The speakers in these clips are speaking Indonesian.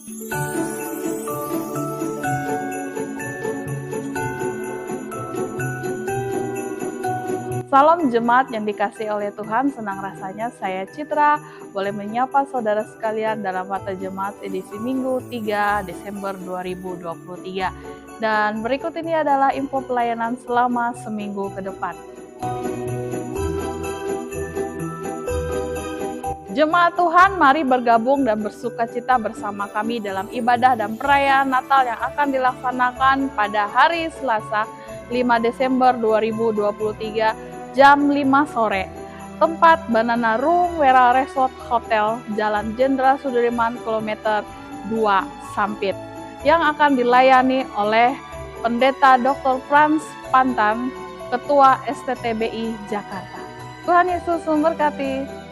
Salam jemaat yang dikasihi oleh Tuhan, senang rasanya saya Citra boleh menyapa saudara sekalian dalam Warta Jemaat edisi Minggu 3 Desember 2023. Dan berikut ini adalah info pelayanan selama seminggu ke depan. Jemaat Tuhan, mari bergabung dan bersukacita bersama kami dalam ibadah dan perayaan Natal yang akan dilaksanakan pada hari Selasa 5 Desember 2023 jam 5 sore. Tempat Banana Room Wera Resort Hotel, Jalan Jenderal Sudirman, kilometer 2 Sampit, yang akan dilayani oleh Pendeta Dr. Frans Pantan, Ketua STTBI Jakarta. Tuhan Yesus memberkati.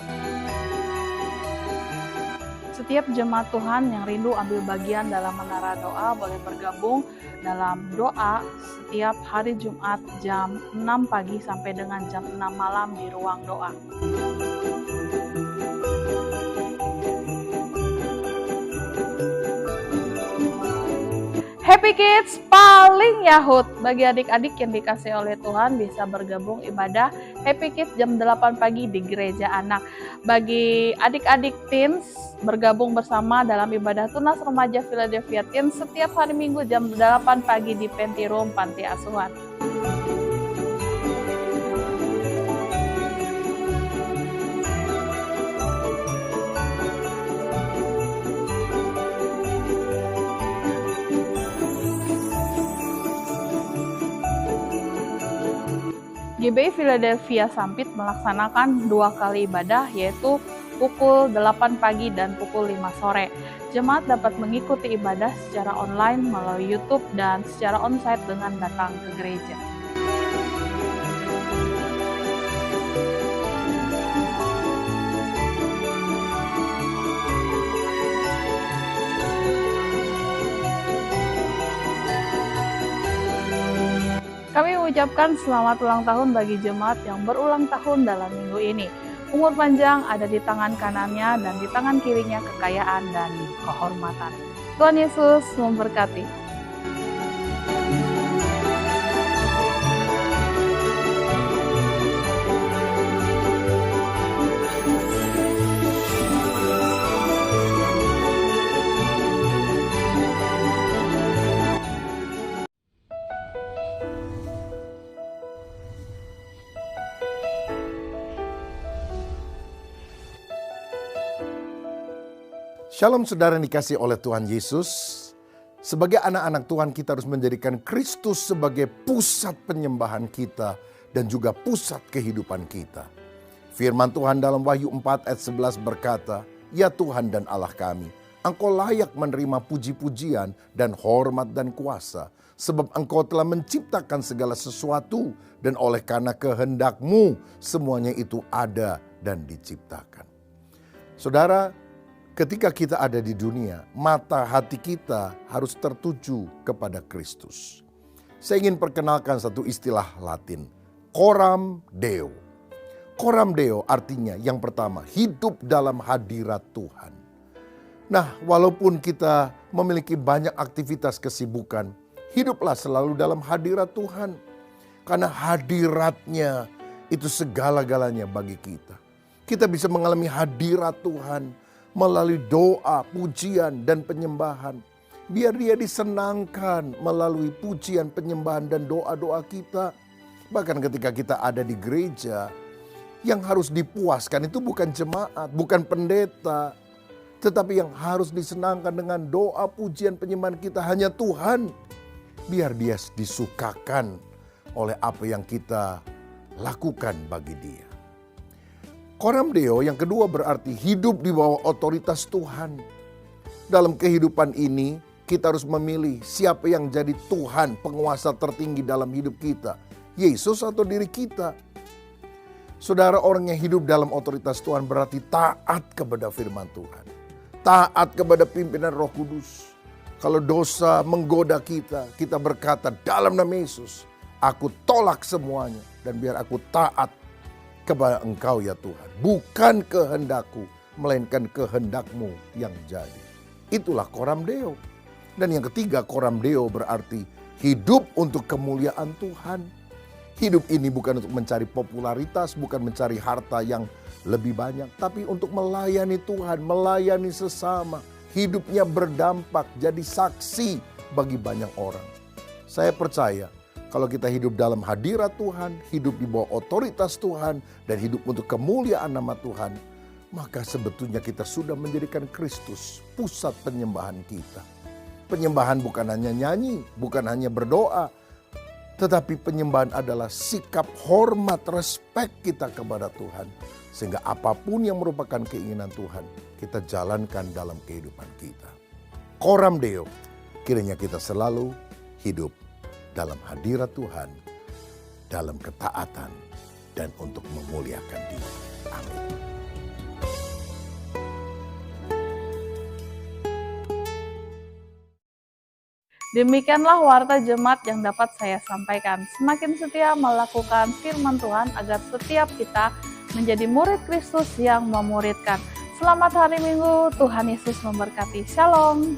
Setiap jemaat Tuhan yang rindu ambil bagian dalam menara doa boleh bergabung dalam doa setiap hari Jumat jam 6 pagi sampai dengan jam 6 malam di ruang doa. Happy Kids paling Yahut. Bagi adik-adik yang dikasih oleh Tuhan bisa bergabung ibadah Happy Kids jam 8 pagi di gereja anak. Bagi adik-adik teens bergabung bersama dalam ibadah tunas remaja Philadelphia Teens setiap hari Minggu jam 8 pagi di Penti Room Panti Asuhan. GBI Philadelphia Sampit melaksanakan 2 kali ibadah, yaitu pukul 8 pagi dan pukul 5 sore. Jemaat dapat mengikuti ibadah secara online melalui YouTube dan secara onsite dengan datang ke gereja. Kami mengucapkan selamat ulang tahun bagi jemaat yang berulang tahun dalam minggu ini. Umur panjang ada di tangan kanannya dan di tangan kirinya kekayaan dan kehormatan. Tuhan Yesus memberkati. Shalom saudara yang dikasih oleh Tuhan Yesus. Sebagai anak-anak Tuhan kita harus menjadikan Kristus sebagai pusat penyembahan kita dan juga pusat kehidupan kita. Firman Tuhan dalam Wahyu 4 ayat 11 berkata, "Ya Tuhan dan Allah kami, Engkau layak menerima puji-pujian dan hormat dan kuasa, sebab Engkau telah menciptakan segala sesuatu dan oleh karena kehendak-Mu semuanya itu ada dan diciptakan." Saudara, ketika kita ada di dunia, mata hati kita harus tertuju kepada Kristus. Saya ingin perkenalkan satu istilah Latin, coram Deo. Coram Deo artinya yang pertama, hidup dalam hadirat Tuhan. Nah, walaupun kita memiliki banyak aktivitas kesibukan, hiduplah selalu dalam hadirat Tuhan. Karena hadiratnya itu segala-galanya bagi kita. Kita bisa mengalami hadirat Tuhan melalui doa, pujian, dan penyembahan. Biar dia disenangkan melalui pujian, penyembahan, dan doa-doa kita. Bahkan ketika kita ada di gereja, yang harus dipuaskan itu bukan jemaat, bukan pendeta. Tetapi yang harus disenangkan dengan doa, pujian, penyembahan kita hanya Tuhan. Biar dia disukakan oleh apa yang kita lakukan bagi dia. Coram Deo yang kedua berarti hidup di bawah otoritas Tuhan. Dalam kehidupan ini kita harus memilih siapa yang jadi Tuhan, penguasa tertinggi dalam hidup kita. Yesus atau diri kita. Saudara, orang yang hidup dalam otoritas Tuhan berarti taat kepada firman Tuhan. Taat kepada pimpinan Roh Kudus. Kalau dosa menggoda kita, kita berkata dalam nama Yesus, aku tolak semuanya dan biar aku taat kepada Engkau ya Tuhan. Bukan kehendakku, melainkan kehendak-Mu yang jadi. Itulah Coram Deo. Dan yang ketiga, Coram Deo berarti hidup untuk kemuliaan Tuhan. Hidup ini bukan untuk mencari popularitas, bukan mencari harta yang lebih banyak, tapi untuk melayani Tuhan, melayani sesama. Hidupnya berdampak, jadi saksi bagi banyak orang. Saya percaya kalau kita hidup dalam hadirat Tuhan, hidup di bawah otoritas Tuhan, dan hidup untuk kemuliaan nama Tuhan, maka sebetulnya kita sudah menjadikan Kristus pusat penyembahan kita. Penyembahan bukan hanya nyanyi, bukan hanya berdoa, tetapi penyembahan adalah sikap hormat, respek kita kepada Tuhan. Sehingga apapun yang merupakan keinginan Tuhan, kita jalankan dalam kehidupan kita. Coram Deo, kiranya kita selalu hidup dalam hadirat Tuhan, dalam ketaatan, dan untuk memuliakan Dia. Amin. Demikianlah warta jemaat yang dapat saya sampaikan. Semakin setia melakukan firman Tuhan agar setiap kita menjadi murid Kristus yang memuridkan. Selamat hari Minggu, Tuhan Yesus memberkati. Shalom.